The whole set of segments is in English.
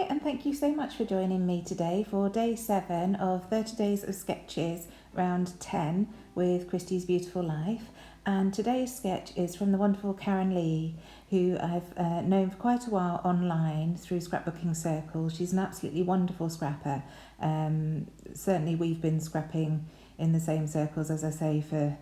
Hi, and thank you so much for joining me today for day 7 of 30 Days of Sketches, round 10 with Christie's Beautiful Life. And today's sketch is from the wonderful Karen Leahy, who I've known for quite a while online through scrapbooking circles. She's an absolutely wonderful scrapper. Certainly we've been scrapping in the same circles, as I say, for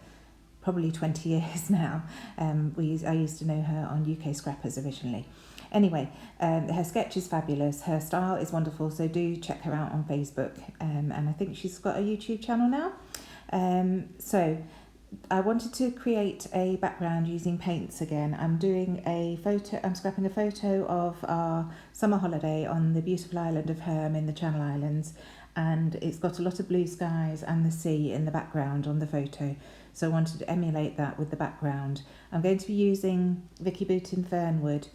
probably 20 years now. I used to know her on UK Scrappers originally. Anyway, her sketch is fabulous. Her style is wonderful, so do check her out on Facebook. And I think she's got a YouTube channel now. So I wanted to create a background using paints again. I'm scrapping a photo of our summer holiday on the beautiful island of Herm in the Channel Islands. And it's got a lot of blue skies and the sea in the background on the photo. So I wanted to emulate that with the background. I'm going to be using Vicki Boutin Fernwood.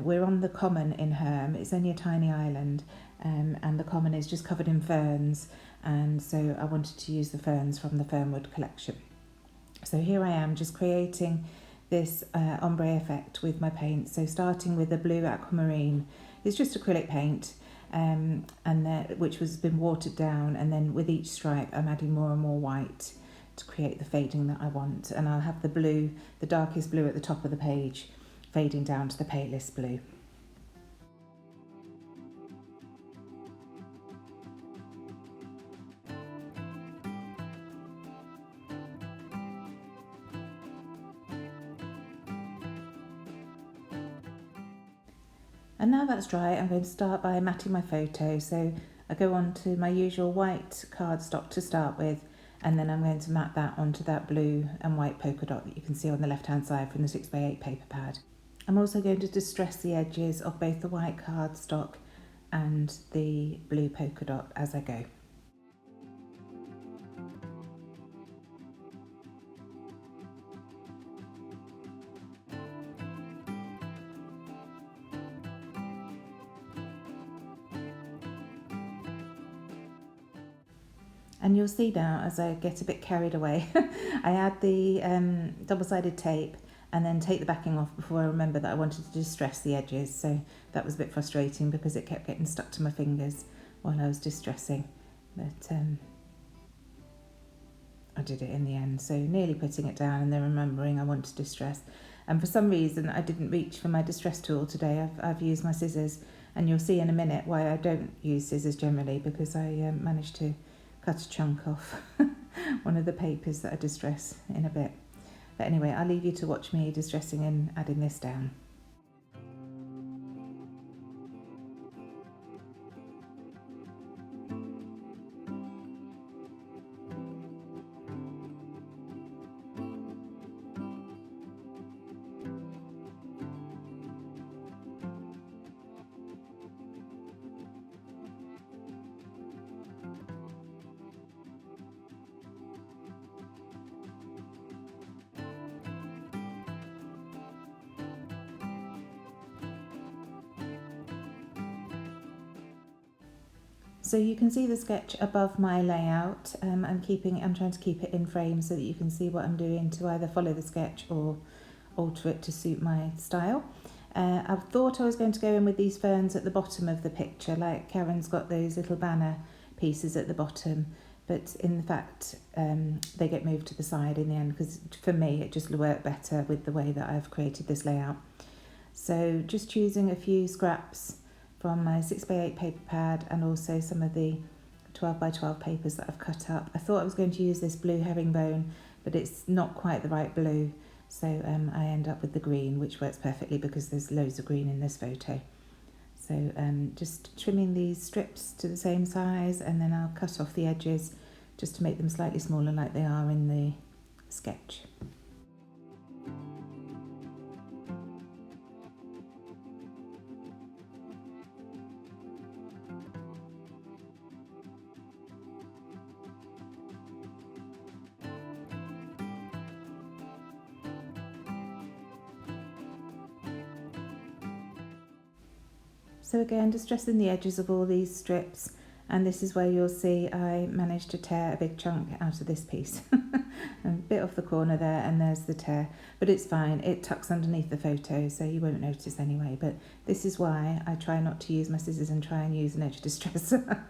We're on the common in Herm. It's only a tiny island, and the common is just covered in ferns, and so I wanted to use the ferns from the Fernwood collection. So here I am just creating this ombre effect with my paint. So starting with the blue aquamarine. It's just acrylic paint, which has been watered down, and then with each stripe I'm adding more and more white to create the fading that I want. And I'll have the blue, the darkest blue at the top of the page, fading down to the palest blue. And now that's dry, I'm going to start by matting my photo. So I go on to my usual white cardstock to start with, and then I'm going to mat that onto that blue and white polka dot that you can see on the left hand side from the 6x8 paper pad. I'm also going to distress the edges of both the white cardstock and the blue polka dot as I go. And you'll see now as I get a bit carried away, I add the double-sided tape and then take the backing off before I remember that I wanted to distress the edges. So that was a bit frustrating because it kept getting stuck to my fingers while I was distressing. But I did it in the end. So nearly putting it down and then remembering I want to distress. And for some reason I didn't reach for my distress tool today. I've used my scissors, and you'll see in a minute why I don't use scissors generally, because I managed to cut a chunk off one of the papers that I distress in a bit. But anyway, I'll leave you to watch me distressing and adding this down. So you can see the sketch above my layout. I'm trying to keep it in frame so that you can see what I'm doing to either follow the sketch or alter it to suit my style. I thought I was going to go in with these ferns at the bottom of the picture, like Karen's got those little banner pieces at the bottom, but in fact they get moved to the side in the end, because for me it just worked better with the way that I've created this layout. So just choosing a few scraps from my 6x8 paper pad and also some of the 12x12 papers that I've cut up. I thought I was going to use this blue herringbone, but it's not quite the right blue, so I end up with the green, which works perfectly because there's loads of green in this photo. So just trimming these strips to the same size, and then I'll cut off the edges just to make them slightly smaller like they are in the sketch. So again, distressing the edges of all these strips And this is where you'll see I managed to tear a big chunk out of this piece. A bit off the corner there, and there's the tear. But it's fine, it tucks underneath the photo, so you won't notice anyway. But this is why I try not to use my scissors and try and use an edge distresser.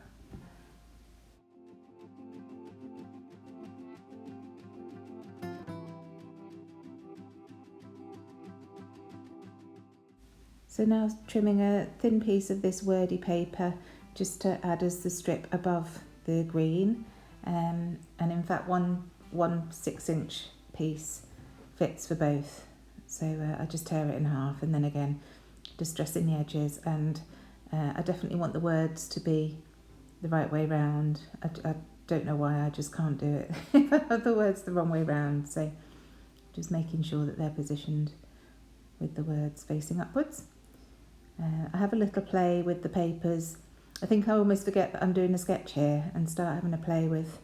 So now trimming a thin piece of this wordy paper just to add as the strip above the green, and in fact one 6-inch piece fits for both, so I just tear it in half, and then again distressing the edges, and I definitely want the words to be the right way round. I don't know why, I just can't do it if I have the words the wrong way round, so just making sure that they're positioned with the words facing upwards. I have a little play with the papers. I think I almost forget that I'm doing a sketch here and start having a play with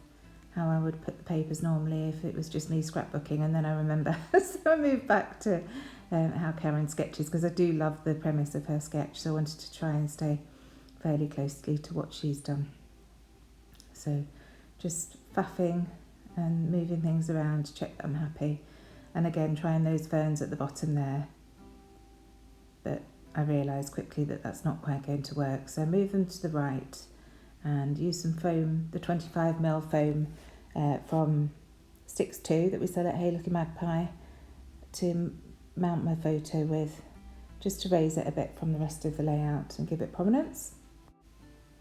how I would put the papers normally if it was just me scrapbooking, and then I remember. So I moved back to how Karen sketches, because I do love the premise of her sketch, so I wanted to try and stay fairly closely to what she's done. So just faffing and moving things around to check that I'm happy, and again trying those ferns at the bottom there, but I realised quickly that that's not quite going to work, so I move them to the right and use some foam, the 25mm foam from Sticks 2 that we sell at Hey Lucky Magpie, to mount my photo with, just to raise it a bit from the rest of the layout and give it prominence.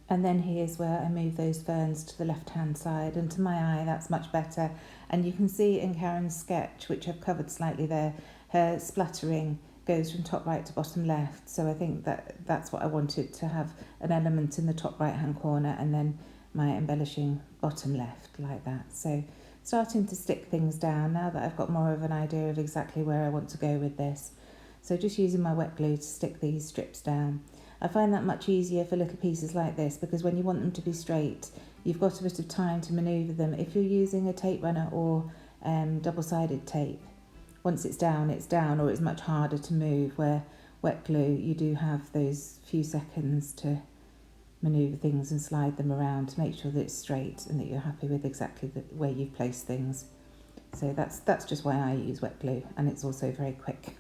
And then here's where I move those ferns to the left hand side, and to my eye that's much better, and you can see in Karen's sketch, which I've covered slightly there, her splattering goes from top right to bottom left, so I think that's what I wanted, to have an element in the top right hand corner and then my embellishing bottom left, like that. So starting to stick things down now that I've got more of an idea of exactly where I want to go with this. So just using my wet glue to stick these strips down. I find that much easier for little pieces like this, because when you want them to be straight, you've got a bit of time to manoeuvre them. If you're using a tape runner or double-sided tape, once it's down, or it's much harder to move, where wet glue, you do have those few seconds to manoeuvre things and slide them around to make sure that it's straight and that you're happy with exactly the way you've placed things. So that's just why I use wet glue, and it's also very quick.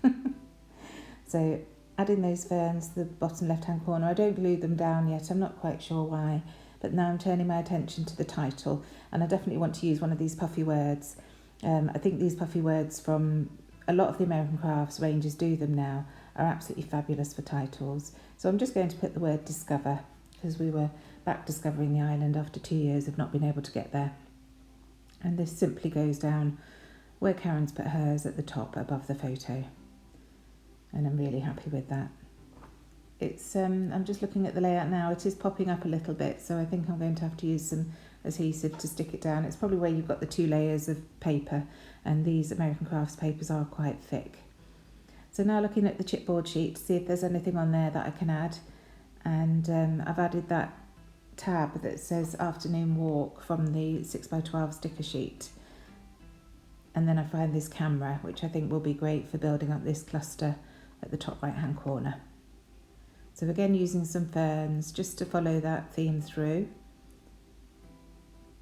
So adding those ferns to the bottom left hand corner, I don't glue them down yet, I'm not quite sure why, but now I'm turning my attention to the title, and I definitely want to use one of these puffy words. I think these puffy words from a lot of the American Crafts ranges do them now, are absolutely fabulous for titles. So I'm just going to put the word discover, because we were back discovering the island after 2 years of not being able to get there. And this simply goes down where Karen's put hers at the top above the photo. And I'm really happy with that. It's I'm just looking at the layout now, it is popping up a little bit, so I think I'm going to have to use some adhesive to stick it down. It's probably where you've got the 2 layers of paper, and these American Crafts papers are quite thick. So now looking at the chipboard sheet to see if there's anything on there that I can add, and I've added that tab that says afternoon walk from the 6x12 sticker sheet, and then I find this camera, which I think will be great for building up this cluster at the top right hand corner. So again, using some ferns just to follow that theme through,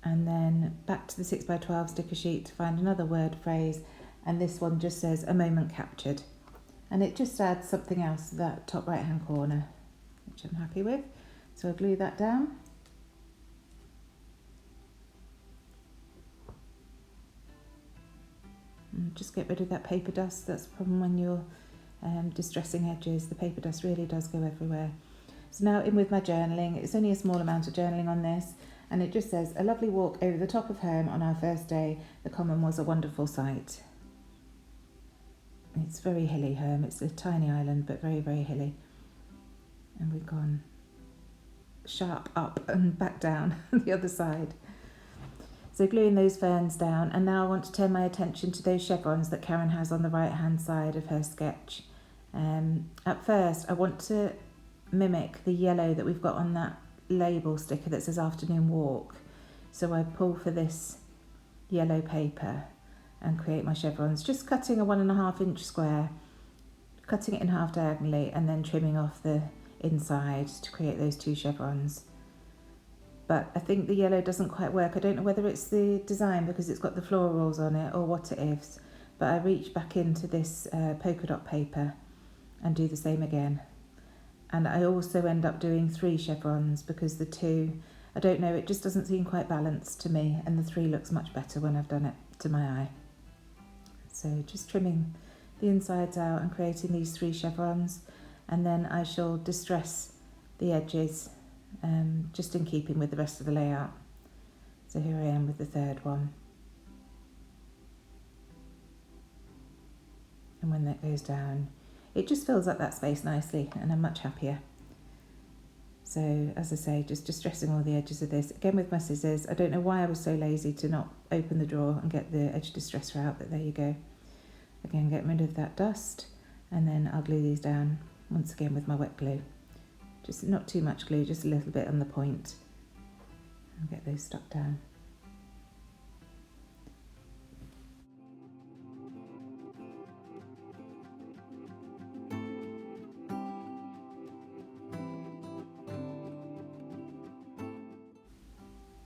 and then back to the 6x12 sticker sheet to find another word phrase, and this one just says a moment captured, and it just adds something else to that top right hand corner, which I'm happy with. So I'll glue that down. And just get rid of that paper dust. That's the problem when you're distressing edges, the paper dust really does go everywhere. So now in with my journaling. It's only a small amount of journaling on this, and it just says a lovely walk over the top of home on our first day. The common was a wonderful sight. It's very hilly, Herm. It's a tiny island, but very, very hilly. And we've gone sharp up and back down the other side. So gluing those ferns down, and now I want to turn my attention to those chevrons that Karen has on the right hand side of her sketch. At first I want to mimic the yellow that we've got on that label sticker that says afternoon walk. So I pull for this yellow paper and create my chevrons, just cutting a 1.5 inch square, cutting it in half diagonally, and then trimming off the inside to create those 2 chevrons. but I think the yellow doesn't quite work. I don't know whether it's the design because it's got the florals on it or what it is, but I reach back into this polka dot paper and do the same again. And I also end up doing 3 chevrons because the 2, I don't know, it just doesn't seem quite balanced to me, and the 3 looks much better when I've done it to my eye. So just trimming the insides out and creating these 3 chevrons, and then I shall distress the edges just in keeping with the rest of the layout. So here I am with the 3rd one. And when that goes down, it just fills up that space nicely and I'm much happier. So as I say, just distressing all the edges of this, again with my scissors. I don't know why I was so lazy to not open the drawer and get the edge distresser out, but there you go. Again, get rid of that dust, and then I'll glue these down once again with my wet glue. Just not too much glue, just a little bit on the point. I'll get those stuck down.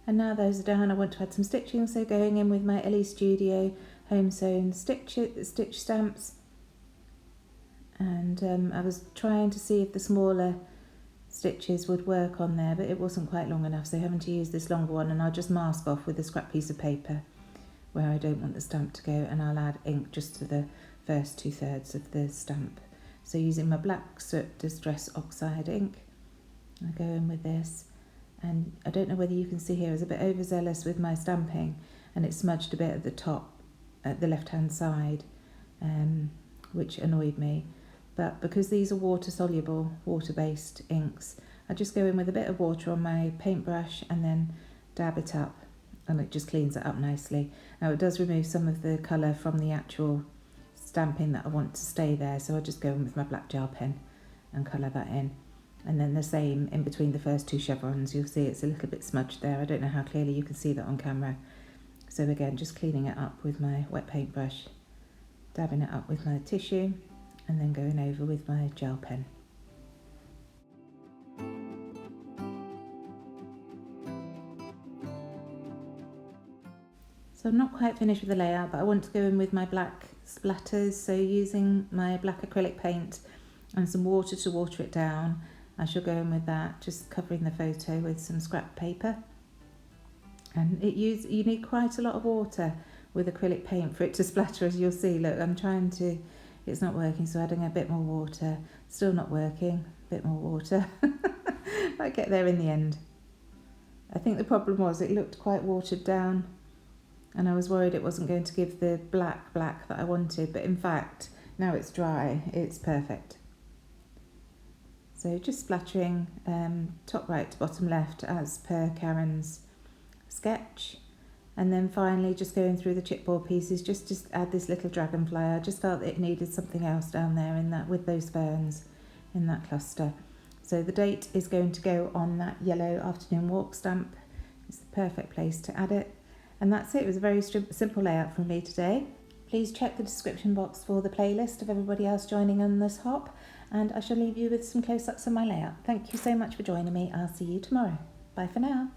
And now those are down, I want to add some stitching, so going in with my Ellie Studio home sewn stitch stamps. And I was trying to see if the smaller stitches would work on there, but it wasn't quite long enough, so having to use this longer one, and I'll just mask off with a scrap piece of paper where I don't want the stamp to go, and I'll add ink just to the first 2/3 of the stamp. So using my black soot distress oxide ink, I go in with this. And I don't know whether you can see here, I was a bit overzealous with my stamping and it smudged a bit at the top, at the left hand side, which annoyed me. But because these are water soluble, water based inks, I just go in with a bit of water on my paintbrush and then dab it up, and it just cleans it up nicely. Now it does remove some of the colour from the actual stamping that I want to stay there, so I just go in with my black gel pen and colour that in. And then the same in between the first 2 chevrons, you'll see it's a little bit smudged there. I don't know how clearly you can see that on camera. So again, just cleaning it up with my wet paintbrush, dabbing it up with my tissue, and then going over with my gel pen. So I'm not quite finished with the layout, but I want to go in with my black splatters. So using my black acrylic paint and some water to water it down, I shall go in with that, just covering the photo with some scrap paper. And you need quite a lot of water with acrylic paint for it to splatter, as you'll see. Look, it's not working, so adding a bit more water. Still not working, a bit more water. I'll get there in the end. I think the problem was it looked quite watered down, and I was worried it wasn't going to give the black that I wanted, but in fact, now it's dry, it's perfect. So just splattering top right to bottom left as per Karen's sketch. And then finally just going through the chipboard pieces, just to add this little dragonfly. I just felt it needed something else down there in that, with those ferns in that cluster. So the date is going to go on that yellow afternoon walk stamp. It's the perfect place to add it. And that's it. It was a very simple layout from me today. Please check the description box for the playlist of everybody else joining on this hop. And I shall leave you with some close-ups of my layout. Thank you so much for joining me. I'll see you tomorrow. Bye for now.